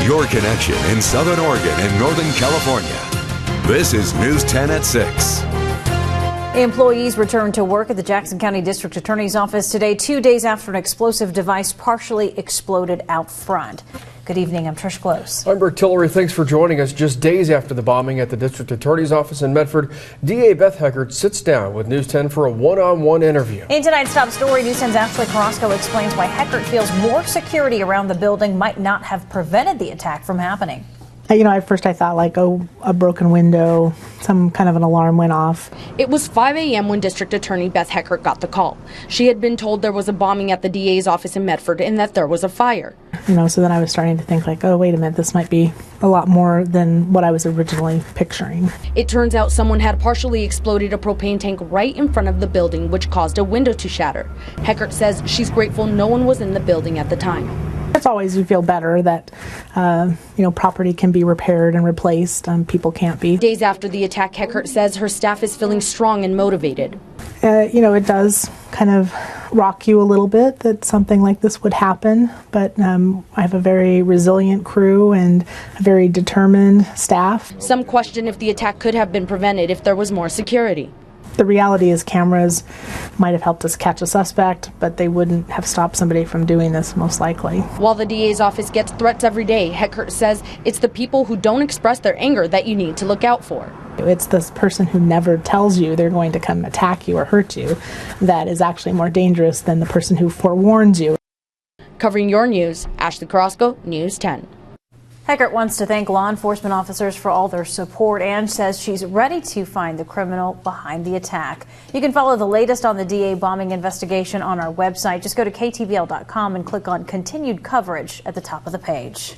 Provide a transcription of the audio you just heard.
your connection in Southern Oregon and Northern California. This is News 10 at 6. Employees returned to work at the Jackson County District Attorney's Office today, 2 days after an explosive device partially exploded out front. Good evening, I'm Trish Close. I'm Bert Tillery. Thanks for joining us. Just days after the bombing at the District Attorney's Office in Medford, DA Beth Heckert sits down with News 10 for a one-on-one interview. In tonight's top story, News 10's Ashley Carrasco explains why Heckert feels more security around the building might not have prevented the attack from happening. At first I thought a broken window, some kind of an alarm went off. It was 5 a.m. when District Attorney Beth Heckert got the call. She had been told there was a bombing at the DA's office in Medford and that there was a fire. So then I was starting to think oh, wait a minute, this might be a lot more than what I was originally picturing. It turns out someone had partially exploded a propane tank right in front of the building, which caused a window to shatter. Heckert says she's grateful no one was in the building at the time. It's always, you feel better that, property can be repaired and replaced. People can't be. Days after the attack, Heckert says her staff is feeling strong and motivated. It does kind of rock you a little bit that something like this would happen, but I have a very resilient crew and a very determined staff. Some question if the attack could have been prevented if there was more security. The reality is cameras might have helped us catch a suspect, but they wouldn't have stopped somebody from doing this, most likely. While the DA's office gets threats every day, Heckert says it's the people who don't express their anger that you need to look out for. It's this person who never tells you they're going to come attack you or hurt you that is actually more dangerous than the person who forewarns you. Covering your news, Ashley Carrasco, News 10. Heckert wants to thank law enforcement officers for all their support and says she's ready to find the criminal behind the attack. You can follow the latest on the DA bombing investigation on our website. Just go to KTVL.com and click on Continued Coverage at the top of the page.